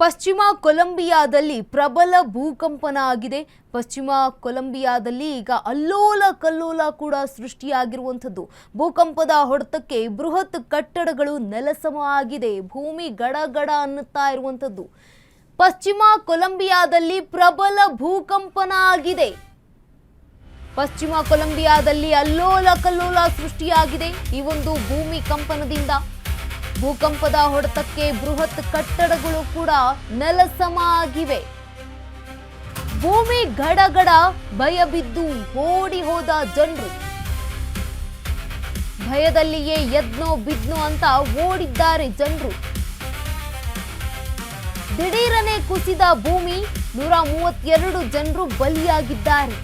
ಪಶ್ಚಿಮ ಕೊಲಂಬಿಯಾದಲ್ಲಿ ಪ್ರಬಲ ಭೂಕಂಪನ ಆಗಿದೆ. ಪಶ್ಚಿಮ ಕೊಲಂಬಿಯಾದಲ್ಲಿ ಈಗ ಅಲ್ಲೋಲ ಕಲ್ಲೋಲ ಕೂಡ ಸೃಷ್ಟಿಯಾಗಿರುವಂತದ್ದು. ಭೂಕಂಪದ ಹೊಡೆತಕ್ಕೆ ಬೃಹತ್ ಕಟ್ಟಡಗಳು ನೆಲಸಮ ಆಗಿದೆ. ಭೂಮಿ ಗಡಗಡ ಅನ್ನುತ್ತಾ ಇರುವಂತದ್ದು. ಪಶ್ಚಿಮ ಕೊಲಂಬಿಯಾದಲ್ಲಿ ಪ್ರಬಲ ಭೂಕಂಪನ ಆಗಿದೆ. ಪಶ್ಚಿಮ ಕೊಲಂಬಿಯಾದಲ್ಲಿ ಅಲ್ಲೋಲ ಕಲ್ಲೋಲ ಸೃಷ್ಟಿಯಾಗಿದೆ. ಈ ಒಂದು ಭೂಮಿ ಕಂಪನದಿಂದ ಭೂಕಂಪದ ಹೊಡೆತಕ್ಕೆ ಬೃಹತ್ ಕಟ್ಟಡಗಳು ಕೂಡ ನೆಲಸಮ ಆಗಿವೆ. ಭೂಮಿ ಗಡಗಡ, ಭಯ ಬಿದ್ದು ಓಡಿ ಹೋದ ಜನರು. ಭಯದಲ್ಲಿಯೇ ಎದ್ನೋ ಬಿದ್ನೋ ಅಂತ ಓಡಿದ್ದಾರೆ ಜನರು. ದಿಢೀರನೆ ಕುಸಿದ ಭೂಮಿ, 132 ಜನರು ಬಲಿಯಾಗಿದ್ದಾರೆ.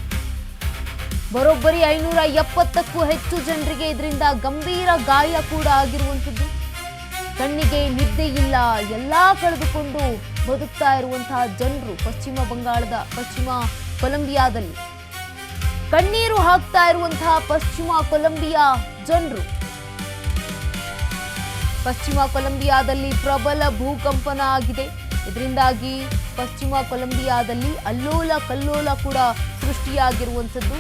ಬರೋಬ್ಬರಿ 570ಕ್ಕೂ ಹೆಚ್ಚು ಜನರಿಗೆ ಇದರಿಂದ ಗಂಭೀರ ಗಾಯ ಕೂಡ ಆಗಿರುವಂಥದ್ದು. ಕಣ್ಣಿಗೆ ನಿದ್ದೆ ಇಲ್ಲ, ಎಲ್ಲಾ ಕಳೆದುಕೊಂಡು ಬದುಕ್ತಾ ಇರುವಂತಹ ಜನರು ಪಶ್ಚಿಮ ಕೊಲಂಬಿಯಾದಲ್ಲಿ ಕಣ್ಣೀರು ಹಾಕ್ತಾ ಇರುವಂತಹ ಪಶ್ಚಿಮ ಕೊಲಂಬಿಯಾ ಜನರು. ಪಶ್ಚಿಮ ಕೊಲಂಬಿಯಾದಲ್ಲಿ ಪ್ರಬಲ ಭೂಕಂಪನ ಆಗಿದೆ. ಇದರಿಂದಾಗಿ ಪಶ್ಚಿಮ ಕೊಲಂಬಿಯಾದಲ್ಲಿ ಅಲ್ಲೋಲ ಕಲ್ಲೋಲ ಕೂಡ ಸೃಷ್ಟಿಯಾಗಿರುವಂಥದ್ದು.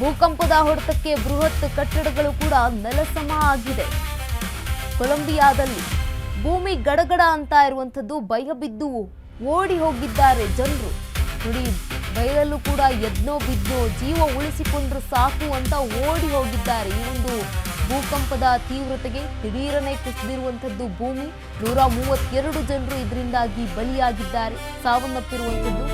ಭೂಕಂಪದ ಹೊಡೆತಕ್ಕೆ ಬೃಹತ್ ಕಟ್ಟಡಗಳು ಕೂಡ ನೆಲಸಮ ಆಗಿದೆ. ಕೊಲಂಬಿಯಾದಲ್ಲಿ ಭೂಮಿ ಗಡಗಡ ಅಂತ ಇರುವಂಥದ್ದು. ಭಯ ಬಿದ್ದು ಓಡಿ ಹೋಗಿದ್ದಾರೆ ಜನರು. ನೋಡಿ, ಭಯದಲ್ಲೂ ಕೂಡ ಎದ್ನೋ ಬಿದ್ನೋ ಜೀವ ಉಳಿಸಿಕೊಂಡ್ರು ಸಾಕು ಅಂತ ಓಡಿ ಹೋಗಿದ್ದಾರೆ. ಈ ಒಂದು ಭೂಕಂಪದ ತೀವ್ರತೆಗೆ ದಿಢೀರನೆ ಕುಸಿದಿರುವಂಥದ್ದು ಭೂಮಿ. 132 ಜನರು ಇದರಿಂದಾಗಿ ಬಲಿಯಾಗಿದ್ದಾರೆ, ಸಾವನ್ನಪ್ಪಿರುವಂಥದ್ದು.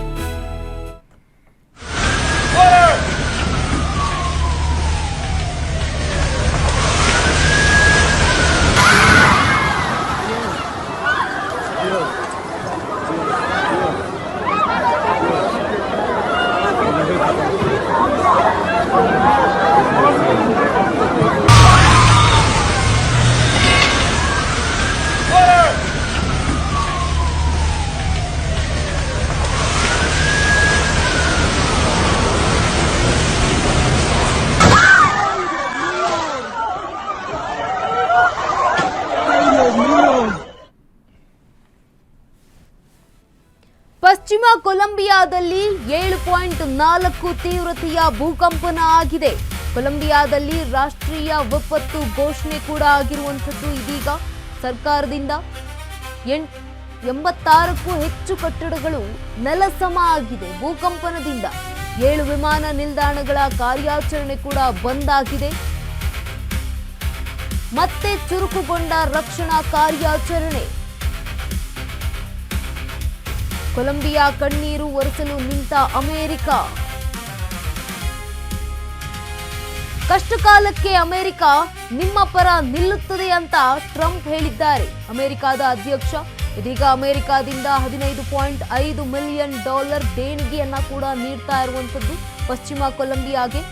ಪಶ್ಚಿಮ ಕೊಲಂಬಿಯಾದಲ್ಲಿ 7.4 ತೀವ್ರತೆಯ ಭೂಕಂಪನ ಆಗಿದೆ. ಕೊಲಂಬಿಯಾದಲ್ಲಿ ರಾಷ್ಟ್ರೀಯ ವಿಪತ್ತು ಘೋಷಣೆ ಕೂಡ ಆಗಿರುವಂಥದ್ದು. ಇದೀಗ ಸರ್ಕಾರದಿಂದ 86ಕ್ಕೂ ಹೆಚ್ಚು ಕಟ್ಟಡಗಳು ನೆಲಸಮ ಆಗಿದೆ. ಭೂಕಂಪನದಿಂದ 7 ವಿಮಾನ ನಿಲ್ದಾಣಗಳ ಕಾರ್ಯಾಚರಣೆ ಕೂಡ ಬಂದ್ ಆಗಿದೆ. ಮತ್ತೆ ಚುರುಕುಗೊಂಡ ರಕ್ಷಣಾ ಕಾರ್ಯಾಚರಣೆ. ಕೊಲಂಬಿಯಾ ಕಣ್ಣೀರು ಒರೆಸಲು ನಿಂತ ಅಮೆರಿಕ. ಕಷ್ಟಕಾಲಕ್ಕೆ ಅಮೆರಿಕ ನಿಮ್ಮ ಪರ ನಿಲ್ಲುತ್ತದೆ ಅಂತ ಟ್ರಂಪ್ ಹೇಳಿದ್ದಾರೆ. ಅಮೆರಿಕದ ಅಧ್ಯಕ್ಷ ಇದೀಗ ಅಮೆರಿಕದಿಂದ $15.5 ಮಿಲಿಯನ್ ದೇಣಿಗೆಯನ್ನ ಕೂಡ ನೀಡ್ತಾ ಇರುವಂತದ್ದು ಪಶ್ಚಿಮ ಕೊಲಂಬಿಯಾಗೆ.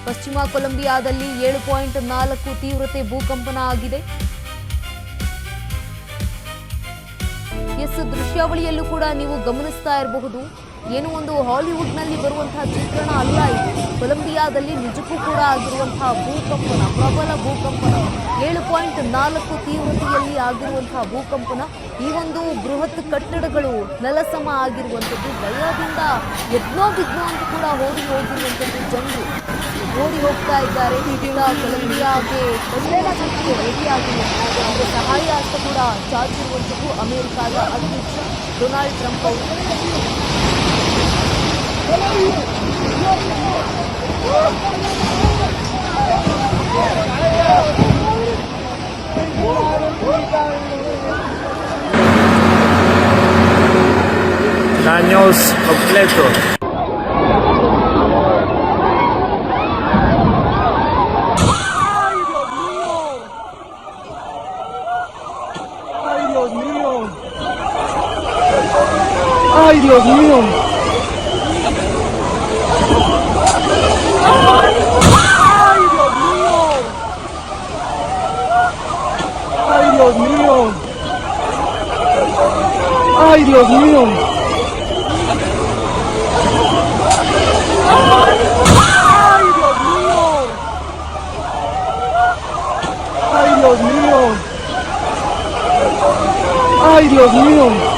ಪಶ್ಚಿಮ ಕೊಲಂಬಿಯಾದಲ್ಲಿ 7.4 ತೀವ್ರತೆ ಭೂಕಂಪನ ಆಗಿದೆ. ದೃಶ್ಯಾವಳಿಯಲ್ಲೂ ಕೂಡ ನೀವು ಗಮನಿಸ್ತಾ ಇರಬಹುದು. ಏನು ಒಂದು ಹಾಲಿವುಡ್ನಲ್ಲಿ ಬರುವಂತಹ ಚಿತ್ರಣ ಅಲ್ಲ ಇದು. ಕೊಲಂಬಿಯಾದಲ್ಲಿ ನಿಜಕ್ಕೂ ಕೂಡ ಆಗಿರುವಂತಹ ಭೂಕಂಪನ, ಪ್ರಬಲ ಭೂಕಂಪನ, 7.4 ತೀವ್ರತೆಯಲ್ಲಿ ಆಗಿರುವಂತಹ ಭೂಕಂಪನ. ಈ ಒಂದು ಬೃಹತ್ ಕಟ್ಟಡಗಳು ನೆಲಸಮ ಆಗಿರುವಂಥದ್ದು. ಭಯದಿಂದ ಎದ್ನೋ ಬಿದ್ನೋ ಅಂತ ಕೂಡ ಓಡಿ ಹೋಗಿರುವಂಥದ್ದು ಜನರು. ಓಡಿ ಹೋಗ್ತಾ ಇದ್ದಾರೆ. ಇದೀಗ ಕೊಲಂಬಿಯಾಗೆ ರೆಡಿಯಾಗಿಲ್ಲ. ಅದಕ್ಕೆ ಸಹಾಯ ಅಂತ ಕೂಡ ಚಾಚಿರುವಂಥದ್ದು ಅಮೆರಿಕದ ಅಧ್ಯಕ್ಷ ಡೊನಾಲ್ಡ್ ಟ್ರಂಪ್ ಅವರು. Daños completos. ¡Ay, Dios mío! ¡Ay, Dios mío! ¡Ay, Dios mío! ¡Ay, Dios mío! ¡Ay, Dios mío!